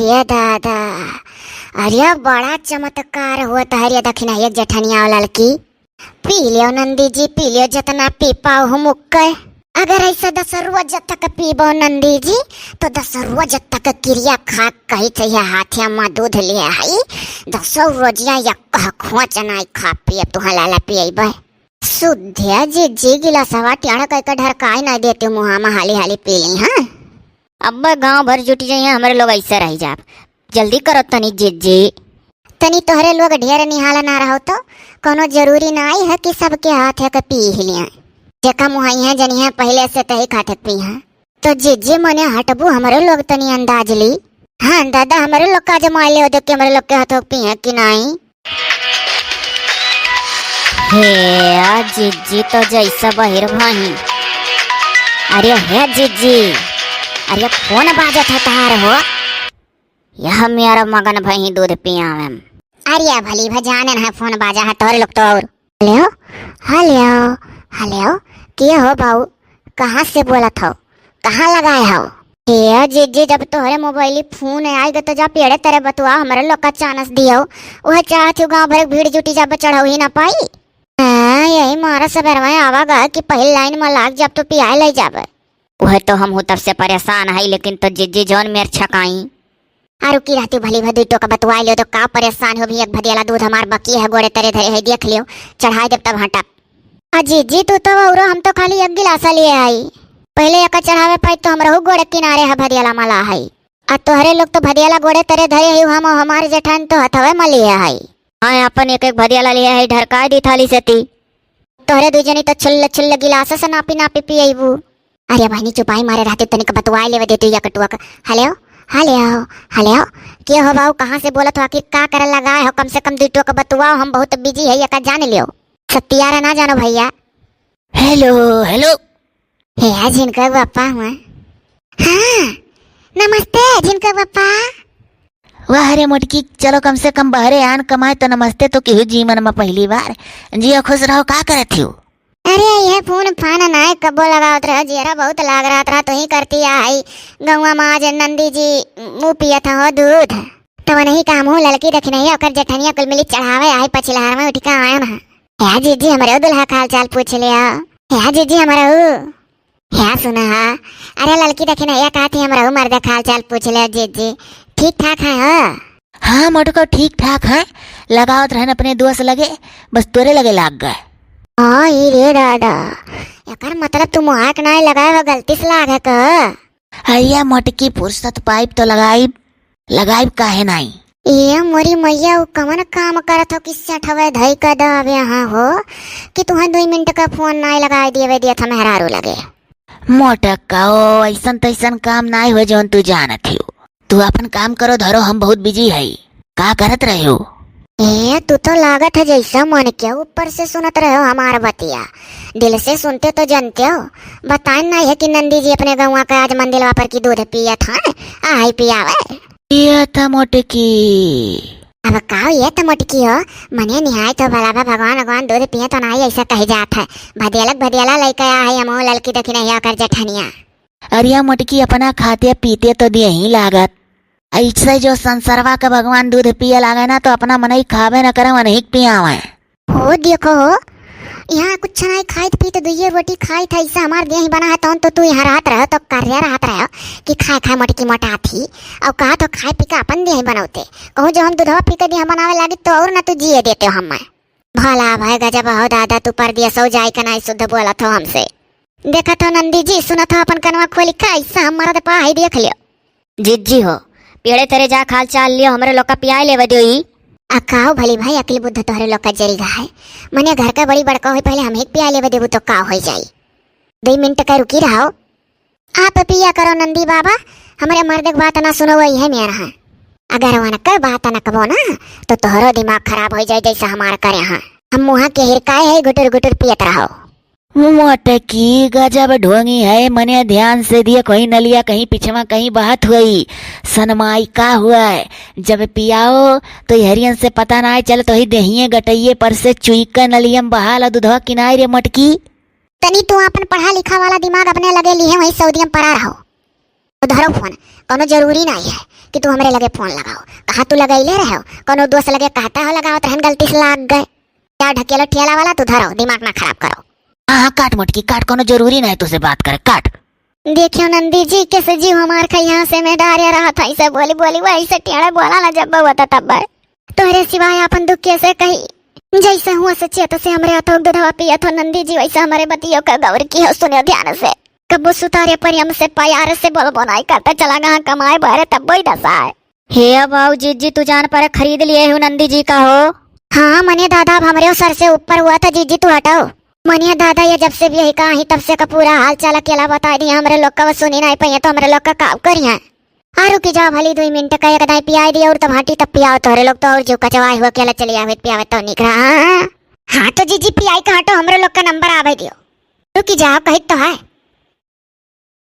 ये दादा, अरे बड़ा चमत्कार हुआ तहरिया दखिना एक जठनिया लड़की। पी लियो नंदी जी, पी लियो जितना पी पाओ हो मुक्के। अगर ऐसा 10 रुआ जब तक पीबो नंदी जी तो 10 रुआ जब तक क्रिया खा कही चाहिए हाथिया माँ दूध ले आई 10 रोजिया या कह खोच नाई खा पिए तुहा लाला पिए शुद्धिया जी गिलासवा टेढ़ कह ढरकाई नहीं देती मुहा में हाली हाली पी ली। हाँ अब गांव भर जुटी जाइए हमारे लोग ऐसे रह जाब। जल्दी करो तनी जी तनी तोहरे लोग ढेर निहाला ना रहो तो कोनो जरूरी ना आई है कि सबके हाथ है के पी लिया जेका मुहाई है जनी है पहले से तही खाते पी है तो जी मने हटबू हमारे लोग तनी अंदाज ली। हाँ दादा हमारे लोग का जमा ले देख के हमारे लोग के हाथों पी है कि नहीं। हे जीजी तो जैसा बहिर भाई। अरे हे जीजी, अरे कौन बाजत है तार हो? यह मेरा मगन भाई दूध पिया में। अरे भली भजानन है फोन बाजा है तोरे लोग तो। और हेलो हेलो हेलो क्या हो बाऊ, कहाँ से बोला था, कहाँ लगाए हो? ये जीजी जब तोहरे मोबाइल फोन आएगा तो जा पेड़े तेरे बतुआ हमारे लोग का चांस दियो। वह चाहती हूँ गाँव भर भीड़ जुटी जब चढ़ाओ ही ना पाई। यही मारा सवेर में आवागा कि पहली लाइन में लाग जब तो पिया ले जाबे। वह तो हम तब से परेशान है लेकिन तो जीजी जौन मेर छकाई आरु की रहती भली भदी तो का बतवा लियो तो का परेशान हो भी। एक भदियाला दूध हमार बकी है गोड़े तेरे धरे है देख लियो चढ़ाई देव तब हटा। जीजी तू तो औरो हम तो खाली एक गिलासा लिए आई पहले एक चढ़ावे पाई तो हमरा गोड़े किनारे है भदियाला मला है आ तोहरे लोग तो भदियाला गोड़े तेरे धरे है हम हमारे जेठान तो हथवे मलिए है। हाँ अपन एक भदियाला लिए है ढरका दी थाली से ती तोहरे दू जनी तो छुल्ल गिलासा से नापी नापी पियबू। अरे बहनी चुपाई मारे रहते तनिक बतवाई लेवे देती या कटुआ का। हेलो हेलो हेलो क्या हो बाबू, कहाँ से बोला था कि का करे लगाए हो? कम से कम 2 का बतवाओ, हम बहुत बिजी है या जान लियो सत्यारा ना जानो भैया। हेलो हेलो हे जिनका बापा हुआ। हाँ नमस्ते जिनका बापा। वाह रे मोटकी, चलो कम से कम बहरे आन कमाए तो नमस्ते तो केहू जीवन में पहली बार। जिया खुश रहो, का करत हो? अरे ये फोन फान ना कबो लगावत रह जेरा बहुत लाग रहा था तो ही करती आई गौवा में आज नंदी जी मुँह पिया था हो दूध तो नहीं काम हो लड़की रखी नहीं और जेठनिया कुल मिली चढ़ावे आई पछिलहार में उठ का आया ना। या जीजी हमारे दुल्हा हाल चाल पूछ लिया। या जीजी हमारा या सुना हा? अरे लड़की रखी नहीं या कहा थी हमारा मर्द हाल चाल पूछ लिया। जीजी ठीक ठाक है? हाँ मोटको ठीक ठाक है, लगावत रहन अपने दोस्त लगे बस तोरे लगे लाग गए। हाँ रे दादा यार मतलब तुम आँख ना लगाए हो गलती से लाग है का? अया मोटकी फुर्सत पाइप तो लगाइब काहे नहीं। ये मोरी मैया कमन काम करत हो किससे ठवे धई का दब यहाँ हो कि तुम्हें 2 मिनट का फोन ना लगाए दिया था मेहरारू लगे। मोटका ओ ऐसन तैसन काम ना हो जौन तू जानत हो। तू अपन काम करो धरो, हम बहुत बिजी है। का करत रहे हो? तू तो लागत है जैसा मन के ऊपर से सुनत रहे हो हमारा बतिया, दिल से सुनते तो जानते हो। बताए नहीं है कि नंदी जी अपने गौवा का आज मंदिर वापर की दूध पिया था आई पियावे। ये था मोटकी। अब का ये तो मोटकी हो मने निहाय तो भला भगवान दूध पिए तो नहीं ऐसा कही जात है। भदियाला लड़का है हम लड़की देखी नहीं आकर जेठनिया। अरिया मोटकी अपना खाते पीते तो दिए ही लागत ऐसे जो संसारवा का भगवान दूध पिए लागे ना तो अपना मन ही खावे न करे मन ही पियावे। हो देखो यहाँ कुछ नहीं खाई पी तो 2 रोटी खाई था ऐसा हमारे देह बना है तो तू यहाँ रात रहो तो कर रात रहो कि खाए मोटकी मोटा थी और कहा तो खाए पी का अपन देह बनाते कहूँ जो हम दूधवा पी के देह बनावे लगे तो और ना तू जिए देते हो हम भला भाई गजब हो दादा तू पर दिया सो जाए का नहीं शुद्ध बोला था हमसे। देखा तो नंदी जी सुना था अपन कनवा खोली का ऐसा हमारा तो पा देख लियो। जीजी हो पेड़े तेरे जा खाल चाल लियो हमारे लोग का पिया ले दो। अकाओ भली भाई अकली बुद्ध तोहरे लोग का जरी है मने घर का बड़ी बड़का हो पहले हम एक पिया ले देबू तो का हो जाई। 2 मिनट का रुकी रहो आप पिया करो नंदी बाबा हमारे मर्द की बात ना सुनो वही है मेरा है। अगर वहाँ कर बात न कबो ना तो तोहरो दिमाग खराब हो जाए जैसा हमारा करे। हाँ हम मुँह के हिरकाए है गुटर गुटर पियत रहो। मोटकी गजब ढोंगी है, मने ध्यान से दिए कहीं नलिया कहीं पिछवा कहीं बात हुई सनमाई का हुआ है। जब पियाओ तो हरियन से पता ना चल तो ही दहिए गटइये पर से चुई का नलियम बहाला दूधवा किनारे रे मोटकी। तनी तू अपन पढ़ा लिखा वाला दिमाग अपने लगे लिए वही सऊदीम पड़ा रहो। धरो फोन कोनो जरूरी नहीं है कि तू हमरे लगे फोन लगाओ। कहा तू लगैले रहो, कोनो दोस्त लगे कहता हो लगाओ तो हम गलती से लाग गए। क्या ढकेलो ठेला वाला, तू धरो, दिमाग ना खराब करो। हाँ काट मोटकी काट, कोनो जरूरी नहीं तुझसे बात करे, काट। देखियो नंदी जी कैसे जीव हमार का यहाँ से मैं डारिया रहा था, ऐसे बोली बोली वो ऐसे टेढ़े बोला ना जब हुआ था तब तोहरे सिवाय अपन दुख कैसे कही। जैसे हुआ से चेत से हमरे अथोक दूधवा पिया थो नंदी जी, वैसे हमारे बतियों का गौर की हो, सुनियो ध्यान से। कबो सुतारे पर हमसे प्यार से बोल बोनाई करता चला गहा कमाए बारे तब ही दशा है। हे बाऊ जीजी तू जान पर खरीद लिए हो नंदी जी का हो। हाँ मनिया दादा अब हमारे सर से ऊपर हुआ था, जीजी तू हटाओ। मनिया दादा ये जब से भी यही कहा तब से का पूरा हाल चाल अकेला बता दिया, हमारे लोग का सुनी नहीं पाई तो हमारे लोग का काम करिए। हाँ रुकी जाओ भली 2 मिनट का एक दाई पिया दिया और तब तब पियाओ, तोरे लोग तो और जो कचवाई हुआ अकेला चली आवे पियावे तो निकला। हाँ तो जीजी पियाई का हटो, हमारे लोग का नंबर आवे दियो। रुकी जाओ कही तो है।